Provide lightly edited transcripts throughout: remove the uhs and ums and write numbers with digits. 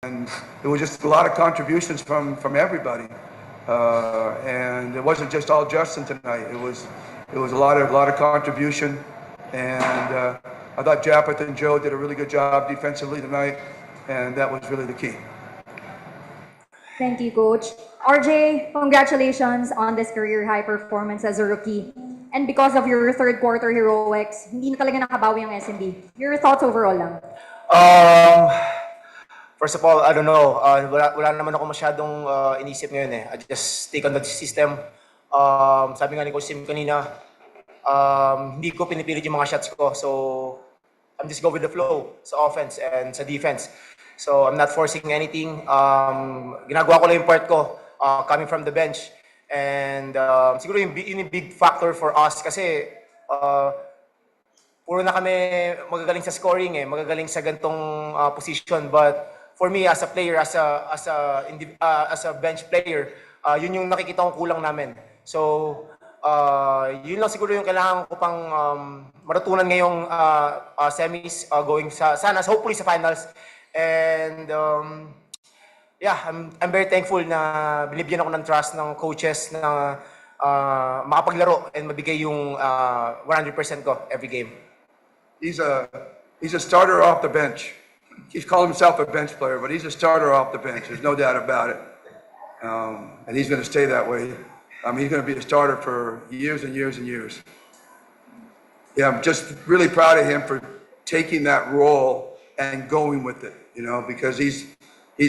And it was just a lot of contributions from everybody. And it wasn't just all Justin tonight. It was a lot of contribution. And I thought Japeth and Joe did a really good job defensively tonight, and that was really the key. Thank you, Coach. RJ, congratulations on this career high performance as a rookie. And because of your third quarter heroics, hindi na talaga nakabawi ang SMB. Your thoughts overall lang? First of all, I don't know. Wala naman ako masyadong inisip ngayon eh. I just take on the system. Sabi nga ni Coach Sim kanina, hindi ko pinipilit yung mga shots ko. So, I'm just go with the flow sa offense and sa defense. So, I'm not forcing anything. Ginagawa ko lang yung part ko, coming from the bench. And siguro yung big factor for us kasi puro na kami magagaling sa scoring eh, magagaling sa gantong position. But for me as a player, as a bench player, yun yung nakikita kong kulang namin. So, yun lang siguro yung kailangan ko pang matutunan ngayong semis, going sana hopefully sa finals. And yeah, I'm very thankful na binibigyan ako ng trust ng coaches na makapaglaro and mabigay yung 100% ko every game. He's a starter off the bench. He's called himself a bench player, but he's a starter off the bench. There's no doubt about it. And he's going to stay that way. He's going to be a starter for years and years and years. Yeah, I'm just really proud of him for taking that role and going with it, you know, because he's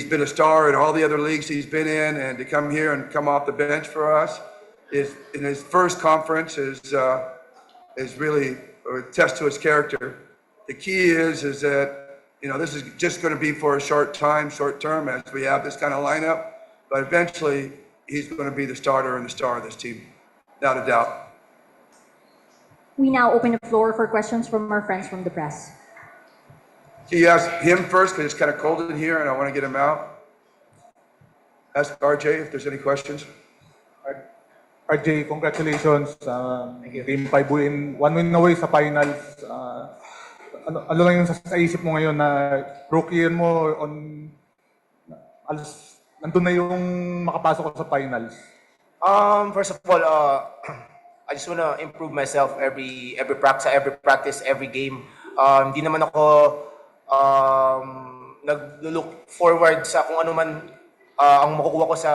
been a star in all the other leagues he's been in, and to come here and come off the bench for us is in his first conference is really a test to his character. The key is that, you know, this is just going to be for a short term as we have this kind of lineup, but eventually he's going to be the starter and the star of this team, without a doubt. We now open the floor for questions from our friends from the press. Can you ask him first, because it's kind of cold in here and I want to get him out? Ask RJ if there's any questions. RJ, congratulations. Game 5 win, 1 win away sa finals. Ano lang yung sa isip mo ngayon na rookie year mo nandun na yung makapasok ko sa finals? First of all, I just wanna improve myself every practice, every game. Hindi naman ako nag-look forward sa kung ano man ang makukuha ko sa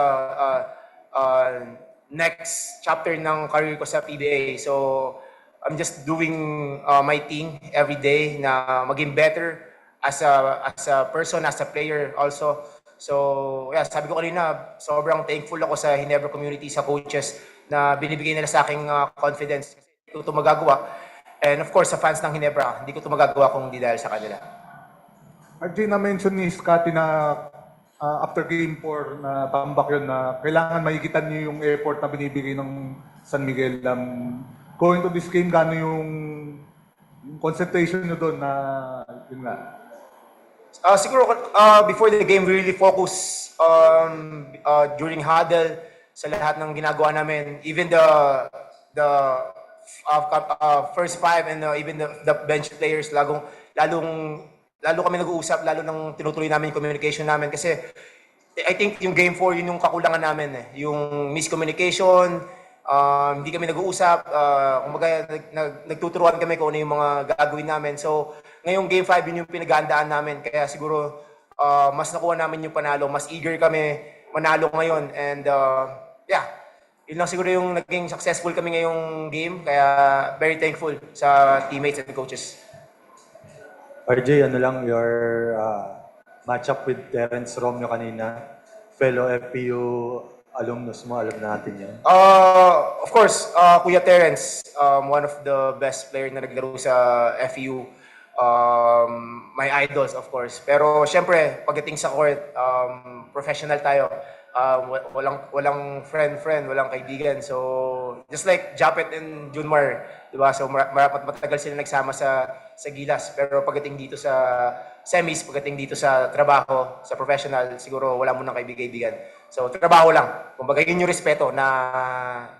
next chapter ng career ko sa PBA. So, I'm just doing my thing every day na maging better as a person, as a player also. So, yeah, sabi ko kanina, sobrang thankful ako sa Ginebra community, sa coaches na binibigay nila sa aking confidence. Kasi hindi ko ito magagawa. And of course, sa fans ng Ginebra, hindi ko ito magagawa kung hindi dahil sa kanila. RJ, na-mention ni Scotty na after game 4 na tambak yun na kailangan mahigitan niyo yung effort na binibigay ng San Miguel. Going to this game, gano'n yung concentration niyo doon na yun nga? Siguro before the game, we really focus during huddle sa lahat ng ginagawa namin. Even the first 5 and even the bench players, lalo kami nag-uusap, lalo nang tinutuloy namin yung communication namin kasi I think yung game 4 yun yung kakulangan namin eh. Yung miscommunication, hindi kami nag-uusap, kumbaga nagtuturuan kami kung ano yung mga gagawin namin. So ngayong game 5 yun yung pinaghandaan namin, kaya siguro mas nakuha namin yung panalo, mas eager kami manalo ngayon. And yeah, yun lang siguro yung naging successful kami ngayong game, kaya very thankful sa teammates and coaches. RJ, ano lang, your match-up with Terence Romeo kanina, fellow FPU alumnus mo, alam natin yan. Of course, Kuya Terence, one of the best player na naglaro sa FEU. My idols, of course. Pero syempre, pagdating sa court, professional tayo. Walang friend, walang kaibigan. So, just like Japeth and Junmar, diba? So, matagal sila nagsama sa Gilas. Pero pagdating dito sa semis, pagdating dito sa trabaho, sa professional, siguro wala mo nang kaibigan. So, trabaho lang. Kumbaga, yun yung respeto na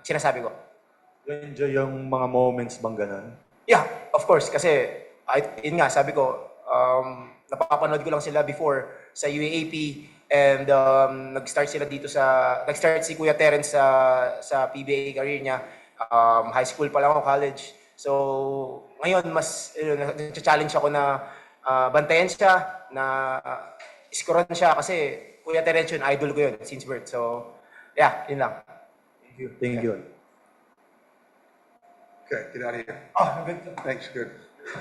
sinasabi ko. You enjoy yung mga moments bang ganun? Yeah, of course. Kasi, yun nga, sabi ko, napapanood ko lang sila before sa UAAP, and nag-start si Kuya Terence sa PBA career niya. High school pa lang ako, college. So, ngayon mas challenge ako na bantayan siya, na scorean siya kasi Kuya Terence yun, idol ko yun since birth. So, yeah, yun lang. Thank you. Okay, get out of here. Oh, good. Thanks, good.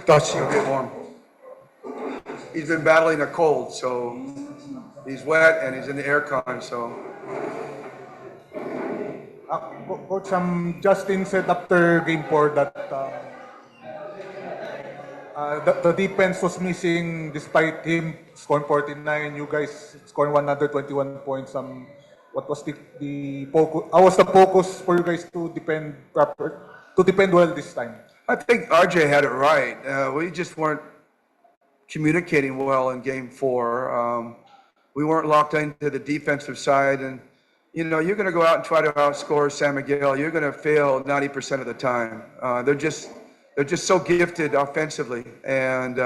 Go get warm. He's been battling a cold, so he's wet and he's in the aircon, so. Coach, Justin said after game 4 that the defense was missing despite him scoring 49, you guys scoring 121 points. What was the focus? How was the focus for you guys to defend well this time? I think RJ had it right. We just weren't communicating well in game 4. We weren't locked into the defensive side, and you're going to go out and try to outscore San Miguel. You're going to fail 90% of the time. They're just so gifted offensively, and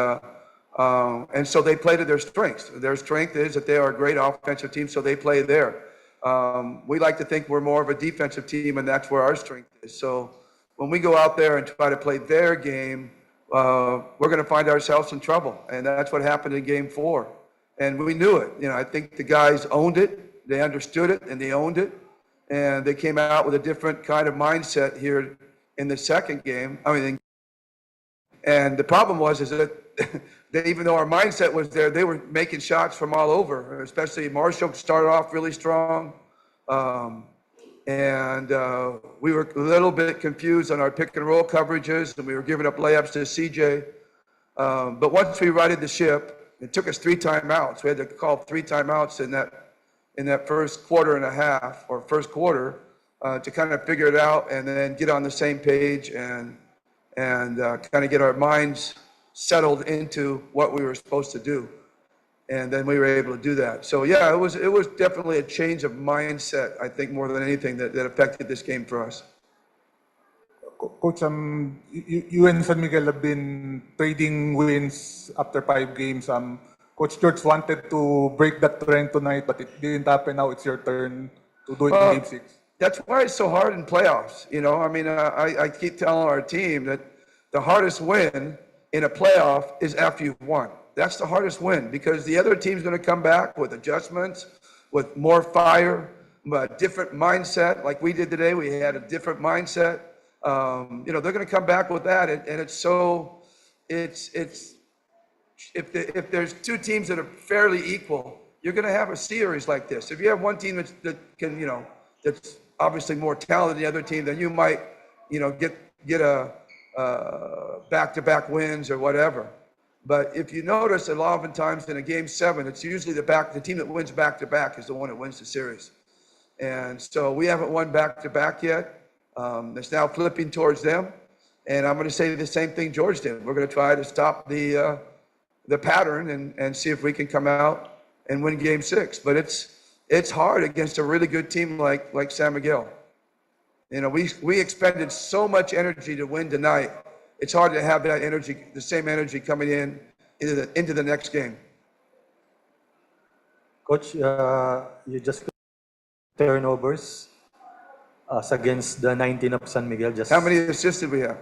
so they play to their strengths. Their strength is that they are a great offensive team, so they play there. We like to think we're more of a defensive team, and that's where our strength is. So when we go out there and try to play their game, we're going to find ourselves in trouble, and that's what happened in game 4. And we knew it. I think the guys owned it, they understood it, and they owned it, and they came out with a different kind of mindset here in the second game. And the problem was that even though our mindset was there, they were making shots from all over. Especially Marshall started off really strong, and we were a little bit confused on our pick and roll coverages, and we were giving up layups to CJ. But once we righted the ship, it took us 3 timeouts. We had to call 3 timeouts in that first quarter and a half, or first quarter, to kind of figure it out and then get on the same page and kind of get our minds settled into what we were supposed to do. And then we were able to do that. So yeah, it was definitely a change of mindset, I think, more than anything that affected this game for us. Coach, you and San Miguel have been trading wins after 5 games. Coach George wanted to break that trend tonight, but it didn't happen. Now it's your turn to do it in game 6. That's why it's so hard in playoffs. I keep telling our team that the hardest win in a playoff is after you've won. That's the hardest win, because the other team's going to come back with adjustments, with more fire, a different mindset. Like we did today, we had a different mindset. They're going to come back with that, and if there's 2 teams that are fairly equal, you're going to have a series like this. If you have one team that can, that's obviously more talented than the other team, then you might, get a back-to-back wins or whatever. But if you notice, a lot of times in a game 7, it's usually the team that wins back-to-back is the one that wins the series. And so we haven't won back-to-back yet. It's now flipping towards them. And I'm going to say the same thing George did. We're going to try to stop the pattern and see if we can come out and win game 6. But it's hard against a really good team like San Miguel. We expended so much energy to win tonight. It's hard to have that energy, the same energy coming into the next game. Coach, you just turnovers against the 19 of San Miguel. How many assists did we have?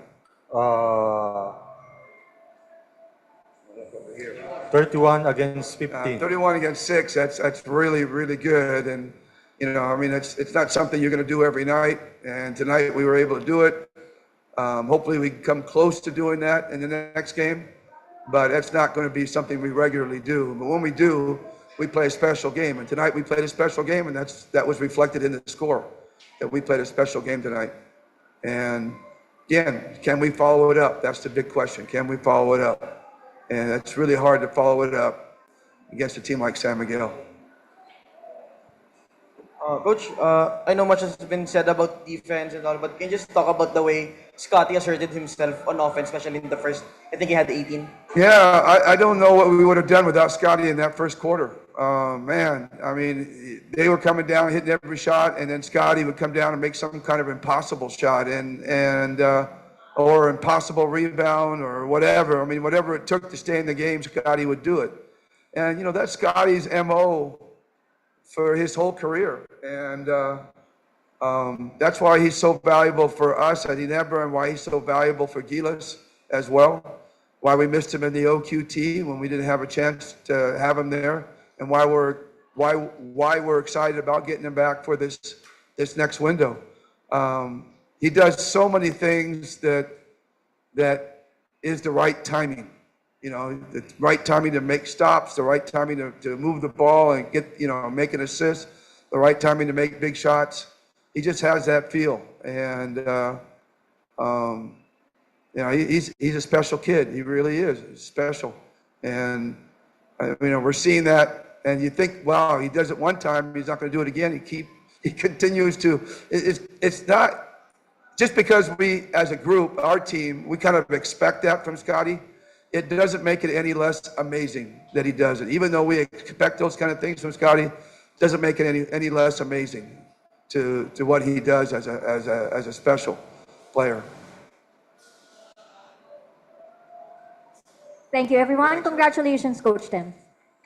31 against 15. 31 against 6. That's really, really good. And it's not something you're going to do every night. And tonight we were able to do it. Hopefully we can come close to doing that in the next game. But that's not going to be something we regularly do. But when we do, we play a special game. And tonight we played a special game, and that was reflected in the score, that we played a special game tonight. And again, can we follow it up? That's the big question. Can we follow it up? And it's really hard to follow it up against a team like San Miguel. Coach, I know much has been said about defense and all, but can you just talk about the way Scotty asserted himself on offense, especially in the first? I think he had 18. Yeah, I don't know what we would have done without Scotty in that first quarter. Man, I mean, they were coming down, hitting every shot, and then Scotty would come down and make some kind of impossible shot or impossible rebound or whatever. I mean, whatever it took to stay in the game, Scotty would do it. And, that's Scotty's MO for his whole career. And that's why he's so valuable for us at Ginebra and why he's so valuable for Gilas as well. Why we missed him in the OQT when we didn't have a chance to have him there, and why we're excited about getting him back for this next window. He does so many things that is the right timing. The right timing to make stops, the right timing to move the ball and get, make an assist, the right timing to make big shots. He just has that feel. And, he's a special kid. He really is. He's special. And, we're seeing that. And you think, wow, he does it one time, he's not going to do it again. He continues to. It's not just because we, as a group, our team, we kind of expect that from Scotty. It doesn't make it any less amazing that he does it. Even though we expect those kind of things from Scotty, doesn't make it any less amazing to what he does as a special player. Thank you, everyone. Congratulations, Coach Tim.